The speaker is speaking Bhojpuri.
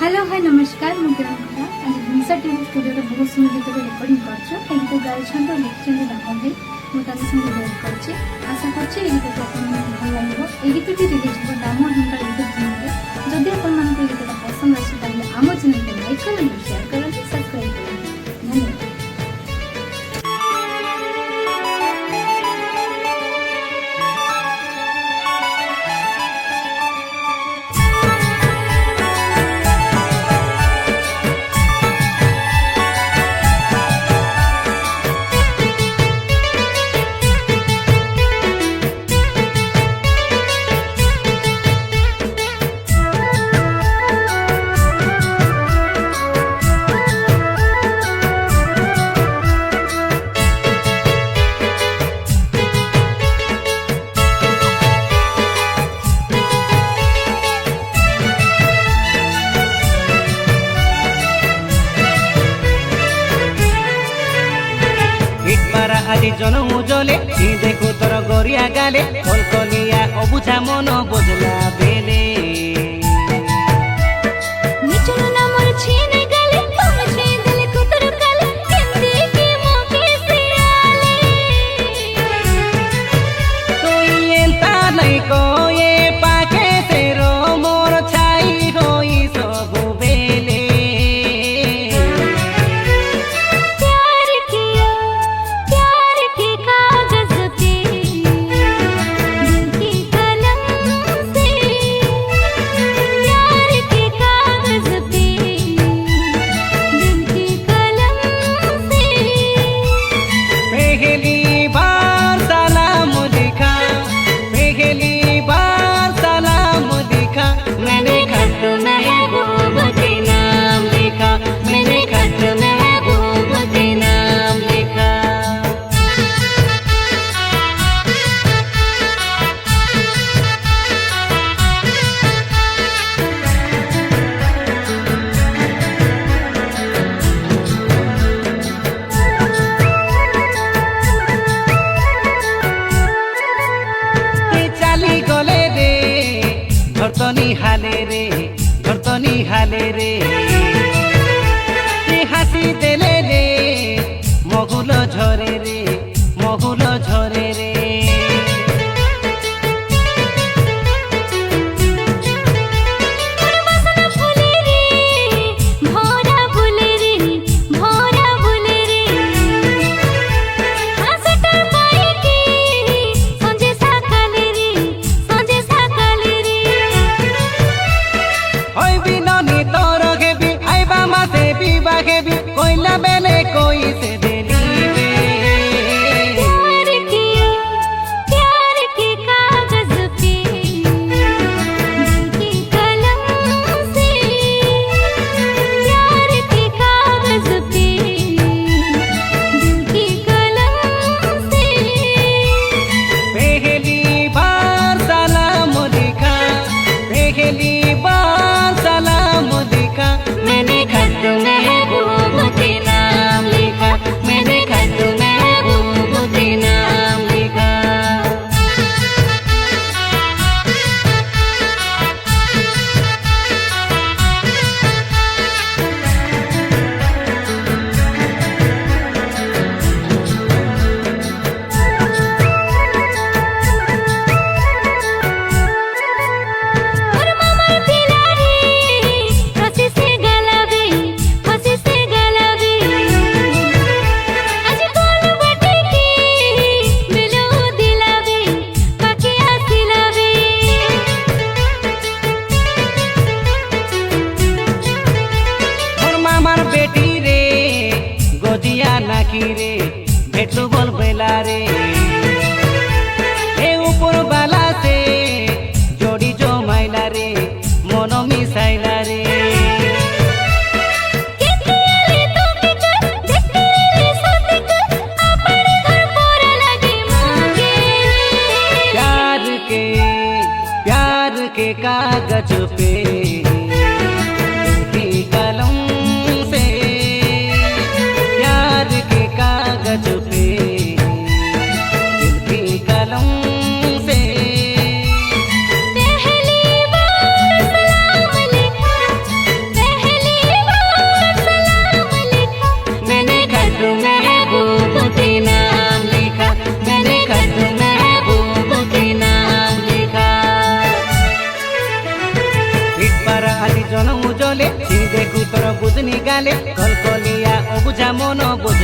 हेलो हाय नमस्कार मु किरण आज हिंसा टीवी स्टूडियो रे बहुत सुंदर गीत रिकॉर्डिंग करछु ए गीत गाइछन तो लिखछन दाम भाई मु ताके संग हेल्प करछि आशा करछि ए गीत आपन भल लागो ए गीत टी रिलीज हो दाम हिंसा गीत सुनले जदि आपन मन को गीत पसंद आछि ताले हम चैनल को लाइक करन शेयर करन सब्सक्राइब करन धन्यवाद। আজি জনম জলে দেখো তোর গরিয়া গালে কলকলিয়া অবুঝা মন বদলা বেলে নিচুন নামর ছিনে গলে পৌঁছে দিলে কুতর কালে কেন্দে কি মুখে সিয়ালে তুই এন্তা নাই কয়ে পাকে তেরো মোর ছাই হই সবু বেলে ধরতনি হালে রে হাসি দেলে রে মগুল ঝরে রে মগুল ঝরে রে कोइला बेले कोई से देलीबे प्यार के कागज पे दिल की कलम से प्यार के कागज पे दिल की कलम से पहली बार सलाम लिखा पहली बार सलाम लिखा मैंने खत में रे भेटू बोल बेला रे ए ऊपर बाला से जोड़ी जो माइला रे मन मिसाइला रे प्यार के कागज पे कलम से प्यार के कागज पे दिल की कलम से पहली बार सलाम लिखा জলে দেখু তোর বুঝনি গালে কলকলিয়া অবুঝা মন বোঝলা